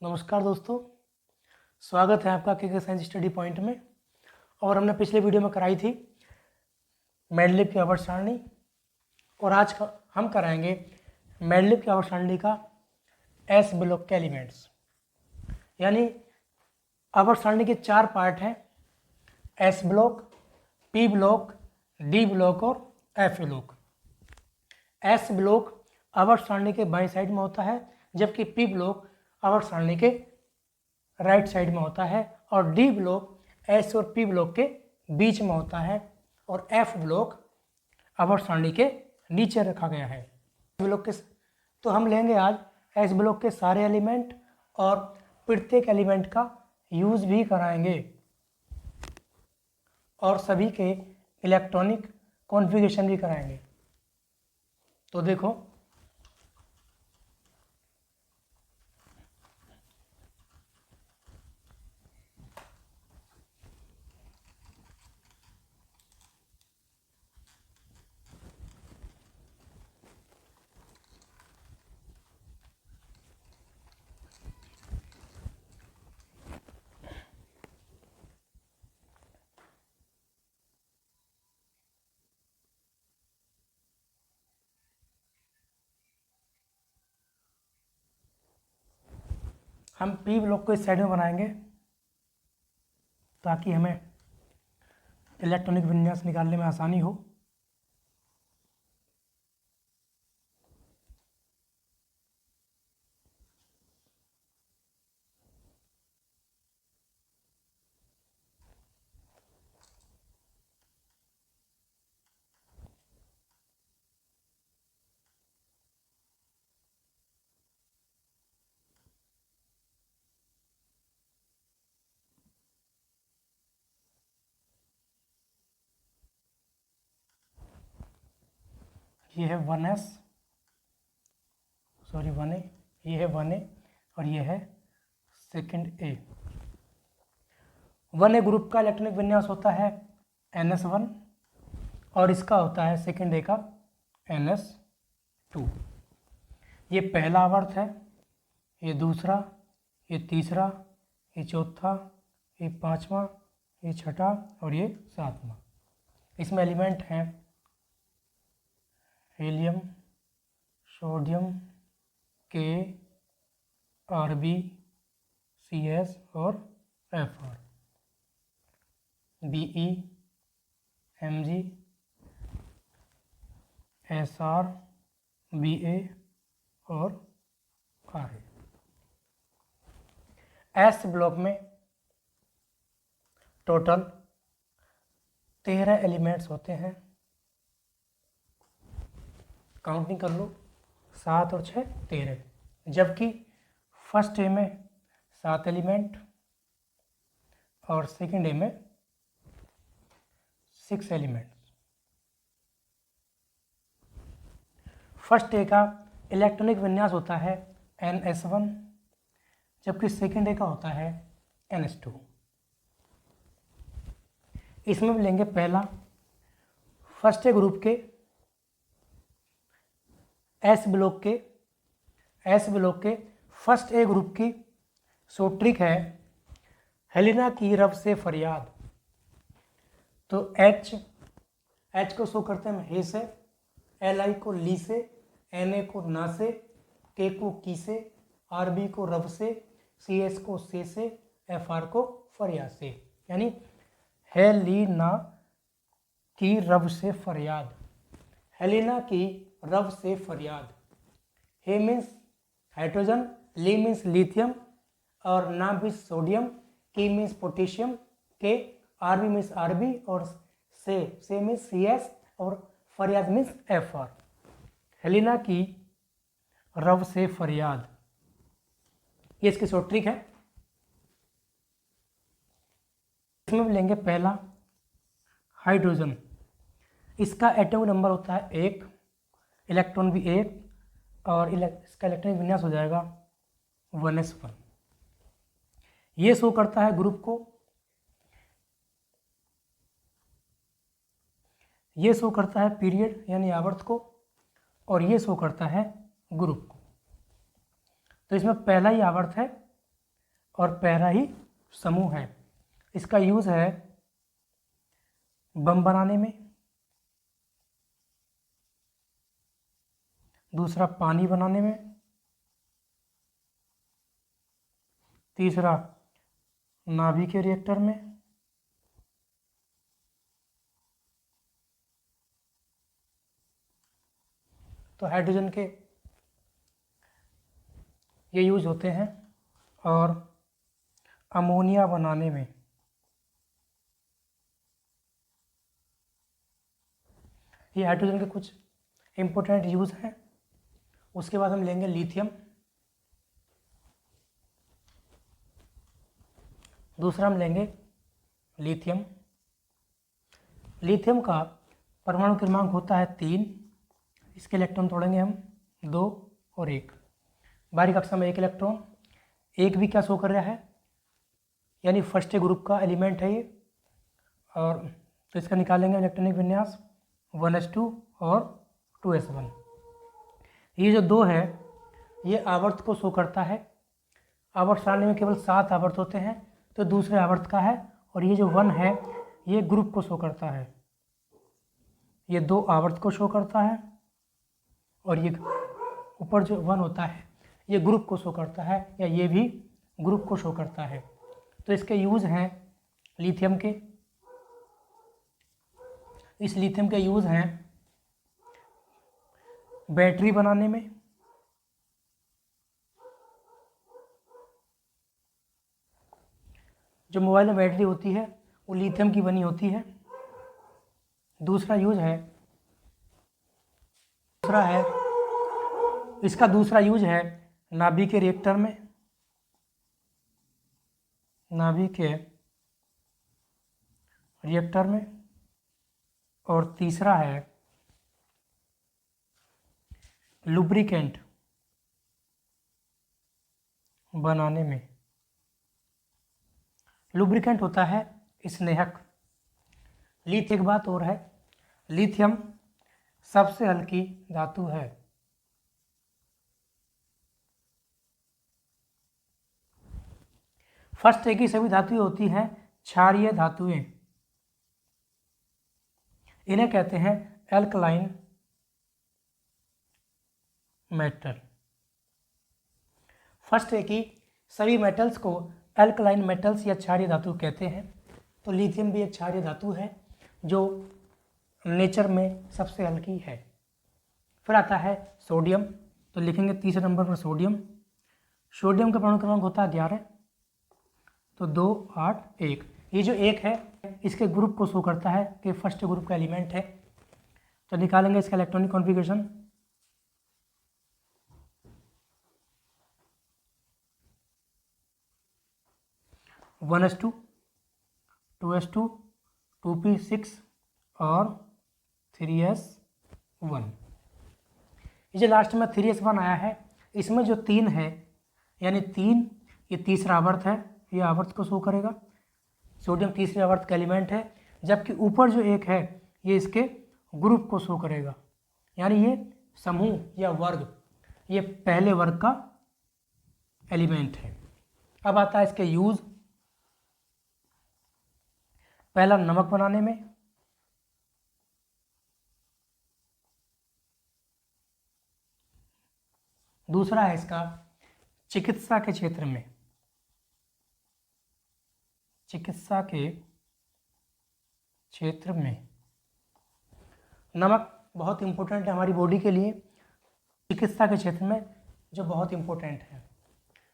नमस्कार दोस्तों, स्वागत है आपका के साइंस स्टडी पॉइंट में। और हमने पिछले वीडियो में कराई थी मेंडलीव की आवर्त सारणी, और आज हम कराएंगे मेंडलीव की आवर्त सारणी का एस ब्लॉक के एलिमेंट्स। यानी आवर्त सारणी के 4 पार्ट हैं: S block, P block, D block और एफ ब्लॉक। एस ब्लॉक आवर्त सारणी के बाएं साइड में होता है, जबकि पी ब्लॉक आवर्त सारणी के राइट साइड में होता है, और डी ब्लॉक एस और पी ब्लॉक के बीच में होता है, और एफ ब्लॉक आवर्त सारणी के नीचे रखा गया है। ब्लॉक के तो हम लेंगे आज एस ब्लॉक के सारे एलिमेंट और प्रत्येक एलिमेंट का यूज भी कराएंगे और सभी के इलेक्ट्रॉनिक कॉन्फ़िगरेशन भी कराएंगे। तो देखो, हम पी ब्लॉक को इस साइड में बनाएंगे ताकि हमें इलेक्ट्रॉनिक विन्यास निकालने में आसानी हो। ये है 1s, सॉरी 1a, ये है 1a और ये है सेकंड ए। 1a ग्रुप का इलेक्ट्रॉनिक विन्यास होता है NS1 और इसका होता है सेकंड ए का NS2। ये पहला आवर्त है, ये दूसरा, ये तीसरा, ये चौथा, ये पांचवा, ये छठा और ये सातवां। इसमें एलिमेंट हैं हीलियम, सोडियम, के, Rb, Cs और Fr, Be, Mg, Sr, Ba और Ra। एस ब्लॉक में टोटल 13 एलिमेंट्स होते हैं। काउंटिंग कर लो, 7 और 6 13, जबकि फर्स्ट ए में 7 एलिमेंट और सेकंड ए में 6 एलिमेंट्स। फर्स्ट ए का इलेक्ट्रॉनिक विन्यास होता है NS1, जबकि सेकंड ए का होता है NS2। इसमें भी लेंगे पहला फर्स्ट ए ग्रुप के एस ब्लॉक के फर्स्ट ए ग्रुप की शॉर्ट है हेलिना की रब से फरियाद। तो H को शो करते हैं हे से, Li को ली से, Na को ना से, K को की से, Rb को रब से, Cs को से, Fr को फरियाद से। यानी हेलिना की रब से फरियाद, हेलिना की रब से फरियाद। हे मीन्स हाइड्रोजन, ली मीन्स लिथियम और ना मीन्स सोडियम, की मीन्स पोटेशियम, के, Rb मीन्स Rb और से मीन्स Cs और फरियाद मीन्स Fr। हेलिना की रब से फरियाद, ये इसकी शॉर्ट ट्रिक है। इसमें भी लेंगे पहला हाइड्रोजन, इसका एटॉमिक नंबर होता है 1, इलेक्ट्रॉन भी 1 और इसका इलेक्ट्रॉनिक विन्यास हो जाएगा 1s1। ये शो करता है ग्रुप को, ये शो करता है पीरियड यानी आवर्त को, और ये शो करता है ग्रुप को। तो इसमें पहला ही आवर्त है और पैरा ही समूह है। इसका यूज़ है बम बनाने में, दूसरा पानी बनाने में, तीसरा नाभिकीय रिएक्टर में, तो हाइड्रोजन के ये यूज होते हैं। और अमोनिया बनाने में, ये हाइड्रोजन के कुछ इम्पोर्टेंट यूज़ हैं। उसके बाद हम लेंगे लिथियम, दूसरा हम लेंगे लिथियम। लिथियम का परमाणु क्रमांक होता है 3, इसके इलेक्ट्रॉन तोड़ेंगे हम 2 और 1। बाहरी कक्षा में 1 इलेक्ट्रॉन, 1 भी क्या शो कर रहा है, यानी फर्स्ट ग्रुप का एलिमेंट है ये। और तो इसका निकालेंगे इलेक्ट्रॉनिक विन्यास 1s2 और 2s1। ये जो 2 है ये आवर्त को शो करता है। आवर्त सारणी में केवल 7 आवर्त होते हैं, तो दूसरे आवर्त का है। और ये जो 1 है ये ग्रुप को शो करता है, ये 2 आवर्त को शो करता है। और ये ऊपर जो 1 होता है ये ग्रुप को शो करता है, या ये भी ग्रुप को शो करता है। तो इसके यूज़ हैं लिथियम के, इस लिथियम के यूज़ हैं बैटरी बनाने में, जो मोबाइल में बैटरी होती है वो लिथियम की बनी होती है। दूसरा यूज है, इसका दूसरा यूज है नाभिकीय रिएक्टर में, नाभिकीय रिएक्टर में। और तीसरा है लुब्रिकेंट बनाने में। लुब्रिकेंट होता है स्नेहक। लिथियम, एक बात और है, लिथियम सबसे हल्की धातु है। फर्स्ट एक ही सभी धातुएं होती हैं क्षारीय धातुएं, इन्हें कहते हैं एल्कलाइन मेटल। फर्स्ट एक ही सभी मेटल्स को एल्कलाइन मेटल्स या क्षारीय धातु कहते हैं। तो लिथियम भी एक क्षारीय धातु है जो नेचर में सबसे हल्की है। फिर आता है सोडियम, तो लिखेंगे तीसरे नंबर पर सोडियम। सोडियम का परमाणु क्रमांक होता है 11, तो 2, 8, 1। ये जो 1 है इसके ग्रुप को शो करता है कि फर्स्ट ग्रुप का एलिमेंट है। तो निकालेंगे इसका electronic configuration. One S 2, 2s2, 2p6 और 3s1। ये जो लास्ट में 3s1 आया है, इसमें जो 3 है यानी 3, ये तीसरा आवर्त है, ये आवर्त को शो करेगा। सोडियम तीसरे आवर्त का एलिमेंट है, जबकि ऊपर जो 1 है ये इसके ग्रुप को शो करेगा, यानी ये समूह या वर्ग, ये पहले वर्ग का एलिमेंट है। अब आता है इसके यूज। पहला नमक बनाने में, दूसरा है इसका चिकित्सा के क्षेत्र में, चिकित्सा के क्षेत्र में नमक बहुत इंपॉर्टेंट है हमारी बॉडी के लिए, चिकित्सा के क्षेत्र में जो बहुत इंपॉर्टेंट है।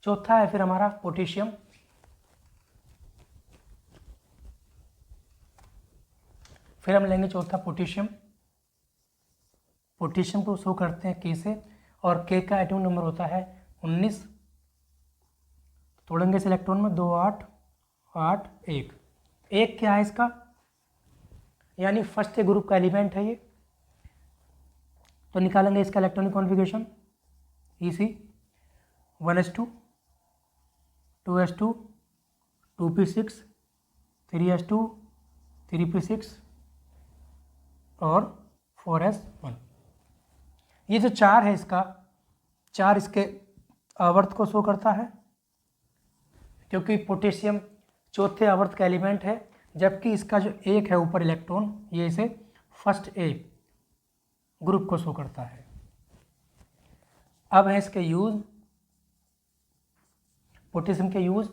चौथा है फिर हमारा पोटेशियम। फिर हम लेंगे चौथा पोटेशियम। पोटेशियम को शो करते हैं के से, और के का एटॉमिक नंबर होता है 19। तोड़ेंगे इस इलेक्ट्रॉन में 2, 8, 8, 1। 1 क्या है इसका, यानी फर्स्ट ग्रुप का एलिमेंट है ये। तो निकालेंगे इसका इलेक्ट्रॉनिक कॉन्फ़िगरेशन। इसी 1s2, 2s2, 2p6, 3s2, 3p6 और 4s1। ये जो 4 है इसका, 4 इसके आवर्त को शो करता है, क्योंकि पोटेशियम चौथे आवर्त का एलिमेंट है, जबकि इसका जो एक है ऊपर इलेक्ट्रॉन, ये इसे फर्स्ट ए ग्रुप को शो करता है। अब है इसके यूज, पोटेशियम के यूज।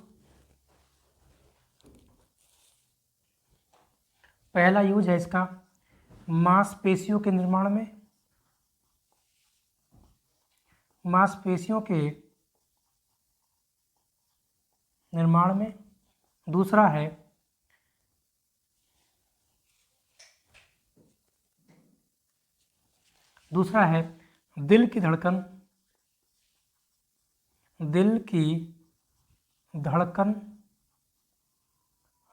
पहला यूज है इसका मांसपेशियों के निर्माण में, मांसपेशियों के निर्माण में। दूसरा है दिल की धड़कन, दिल की धड़कन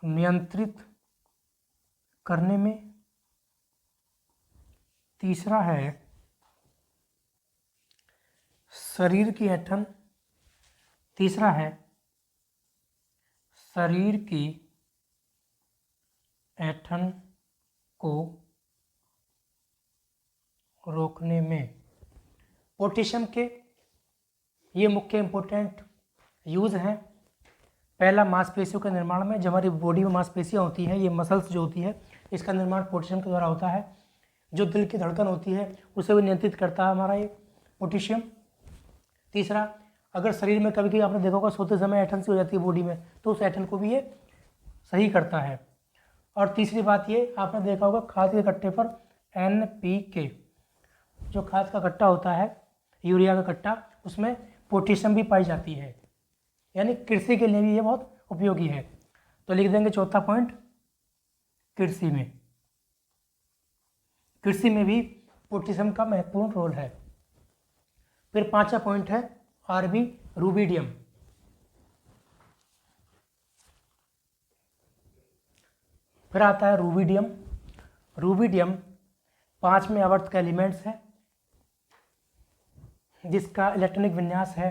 नियंत्रित करने में। तीसरा है शरीर की ऐंठन, तीसरा है शरीर की ऐंठन को रोकने में। पोटेशियम के ये मुख्य इंपॉर्टेंट यूज हैं। पहला मांसपेशियों के निर्माण में, जब हमारी बॉडी में मांसपेशियाँ होती हैं, ये मसल्स जो होती है, इसका निर्माण पोटेशियम के द्वारा होता है। जो दिल की धड़कन होती है उसे भी नियंत्रित करता है हमारा ये पोटेशियम। तीसरा, अगर शरीर में कभी कभी आपने देखा होगा सोते समय ऐंठन सी हो जाती है बॉडी में, तो उस ऐंठन को भी ये सही करता है। और तीसरी बात ये आपने देखा होगा खाद के कट्टे पर NPK, जो खाद का कट्टा होता है, यूरिया का कट्टा, उसमें पोटेशियम भी पाई जाती है, यानी कृषि के लिए भी ये बहुत उपयोगी है। तो लिख देंगे चौथा पॉइंट, कृषि में भी पोटेशियम का महत्वपूर्ण रोल है। फिर पांचवा पॉइंट है RB रूबिडियम। फिर आता है रूबिडियम। रूबिडियम 5वें आवर्त का एलिमेंट्स है, जिसका इलेक्ट्रॉनिक विन्यास है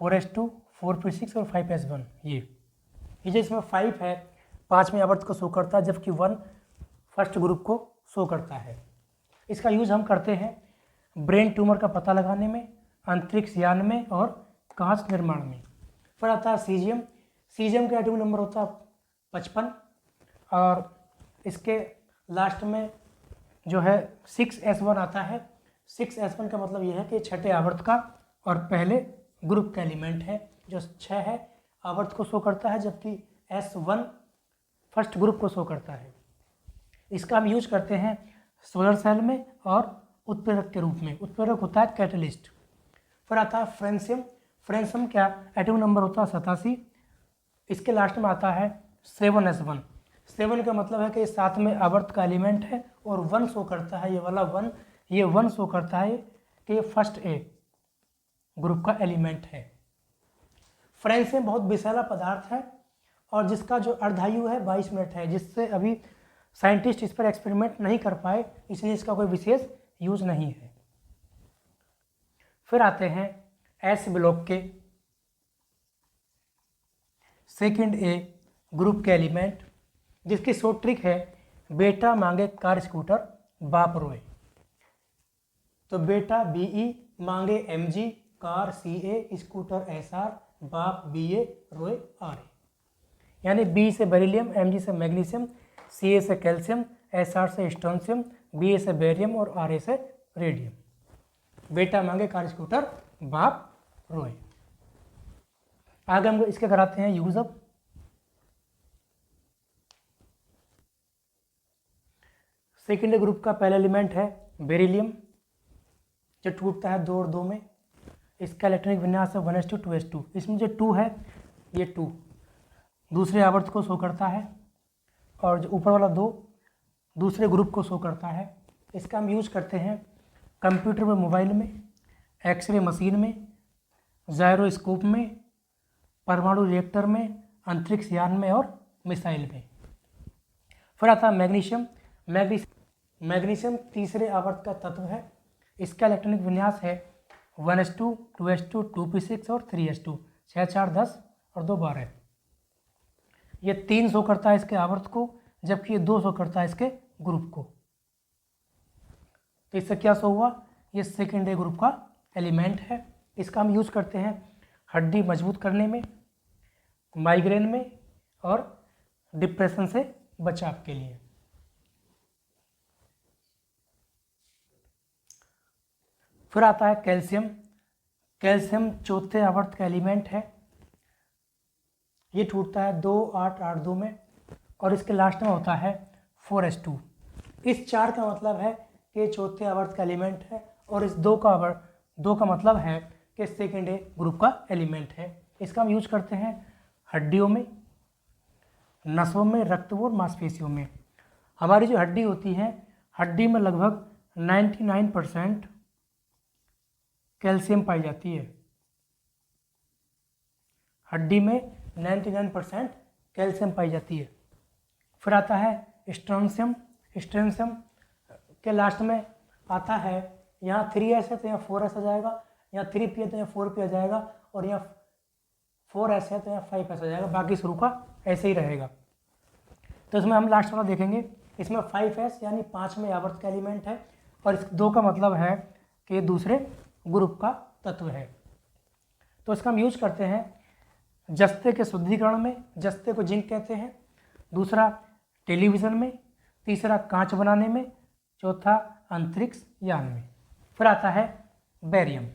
4s2, 4p6 और 5s1। ये जो इसमें 5 है 5वें आवर्त को शो करता है, जबकि 1 फर्स्ट ग्रुप को शो करता है। इसका यूज हम करते हैं ब्रेन ट्यूमर का पता लगाने में, अंतरिक्ष यान में और कांच निर्माण में। फिर आता है सीजियम। सीजियम का एटॉमिक नंबर होता है 55 और इसके लास्ट में जो है 6s1 आता है। 6s1 का मतलब यह है कि छठे आवर्त का और पहले ग्रुप का एलिमेंट है, जो 6 है आवर्त को शो करता है, जबकि S1 फर्स्ट ग्रुप को शो करता है। इसका हम यूज करते हैं सोलर सेल में और उत्प्रेरक के रूप में। उत्प्रेरक होता है कैटलिस्ट। फिर आता है फ्रेंशियम। फ्रेंशियम क्या एटॉमिक नंबर होता है 87। इसके लास्ट में आता है 7s1। 7 का मतलब है कि ये 7वें आवर्त का एलिमेंट है और 1 शो करता है, ये वाला 1, ये 1 शो करता है कि ये फर्स्ट ए ग्रुप का एलिमेंट है। फ्रेंशियम बहुत विषैला पदार्थ है और जिसका जो अर्धायु है 22 मिनट है, जिससे अभी साइंटिस्ट इस पर एक्सपेरिमेंट नहीं कर पाए, इसलिए इसका कोई विशेष यूज नहीं है। फिर आते हैं S ब्लॉक के सेकंड ए ग्रुप के एलिमेंट, जिसकी शॉर्ट ट्रिक है बेटा मांगे कार स्कूटर बाप रोए। तो बेटा BE मांगे MG, car CA, scooter SR, बाप BA, रोए RA। यानी B से बेरिलियम, MG से मैग्नीशियम, CA से कैल्शियम, SR से स्ट्रोंशियम, BA से बेरियम और RA से रेडियम। बेटा मांगे कार स्कूटर बाप रोए। आगे हम इसके कराते हैं यूज अप। सेकेंड ग्रुप का पहला एलिमेंट है बेरिलियम, जो टूटता है 2 और 2 में। इसका इलेक्ट्रॉनिक विन्यास है 1s2, 2s2। इसमें जो 2 है, ये 2 दूसरे आवर्त को शो करता है और जो ऊपर वाला 2 दूसरे ग्रुप को शो करता है। इसका हम यूज करते हैं कंप्यूटर में, मोबाइल में, एक्सरे मशीन में, जायरोस्कोप में, परमाणु रिएक्टर में, अंतरिक्ष यान में और मिसाइल में। फिर आता है मैग्नीशियम। मैग्नीशियम तीसरे आवर्त का तत्व है। इसका इलेक्ट्रॉनिक विन्यास है 1s2, 2s2, 2p6 और 3s2। 6, 4, 10 और 2, 12। ये 3 शो करता है इसके आवर्त को, जबकि ये 2 शो करता है इसके ग्रुप को। तो इससे क्या शो हुआ, ये सेकेंड ए ग्रुप का एलिमेंट है। इसका हम यूज करते हैं हड्डी मजबूत करने में, माइग्रेन में और डिप्रेशन से बचाव के लिए। फिर आता है कैल्शियम। कैल्शियम चौथे आवर्त का एलिमेंट है। ये टूटता है 2-8-8-2 में और इसके लास्ट में होता है 4s2। इस 4 का मतलब है कि चौथे आवर्त का एलिमेंट है और इस 2 का मतलब है कि सेकेंड ए ग्रुप का एलिमेंट है। इसका हम यूज करते हैं हड्डियों में, नसों में, रक्तों और मांसपेशियों में। हमारी जो हड्डी होती है, हड्डी में लगभग 99% कैल्शियम पाई जाती है। हड्डी में 99% कैल्शियम पाई जाती है। फिर आता है स्ट्रोंशियम। स्ट्रोंशियम के लास्ट में आता है, यहाँ 3s है तो यहाँ 4s आ जाएगा, यहाँ 3p है तो यहाँ 4p आ जाएगा और यहाँ 4s है तो यहाँ 5s आ जाएगा। बाकी शुरू का ऐसे ही रहेगा। तो इसमें हम लास्ट वाला देखेंगे। इसमें 5s यानी 5वें आवर्त का एलिमेंट है और इस 2 का मतलब है कि दूसरे ग्रुप का तत्व है। तो इसका हम यूज करते हैं जस्ते के शुद्धिकरण में, जस्ते को जिंक कहते हैं। दूसरा टेलीविज़न में, तीसरा कांच बनाने में, चौथा अंतरिक्ष यान में। फिर आता है बेरियम।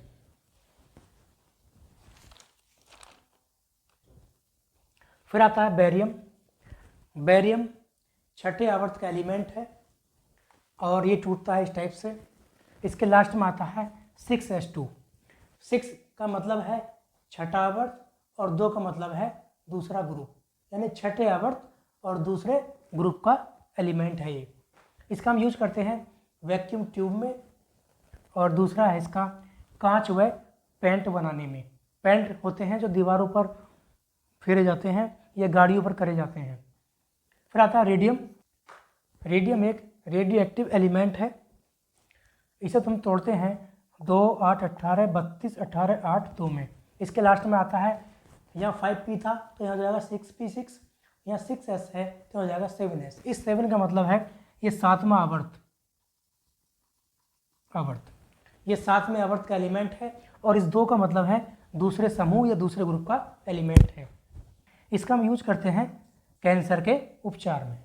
फिर आता है बेरियम। बेरियम छठे आवर्त का एलिमेंट है और ये टूटता है इस टाइप से। इसके लास्ट में आता है 6s2। 6 का मतलब है छठा आवर्त और 2 का मतलब है दूसरा ग्रुप, यानी छठे आवर्त और दूसरे ग्रुप का एलिमेंट है ये। इसका हम यूज करते हैं वैक्यूम ट्यूब में और दूसरा है इसका कांच व पेंट बनाने में। पेंट होते हैं जो दीवारों पर फेरे जाते हैं या गाड़ियों पर करे जाते हैं। फिर आता है रेडियम। रेडियम एक रेडियो एक्टिव एलिमेंट है। इसे तुम तोड़ते हैं 2, 8, 18, 32, 18, 8, 2 में। इसके लास्ट में आता है, यहाँ 5p था तो यहाँ हो जाएगा 6p6, यहाँ 6s है तो हो जाएगा 7s। इस 7 का मतलब है ये 7वां आवर्त ये 7वें आवर्त का एलिमेंट है और इस 2 का मतलब है दूसरे समूह या दूसरे ग्रुप का एलिमेंट है। इसका हम यूज करते हैं कैंसर के उपचार में।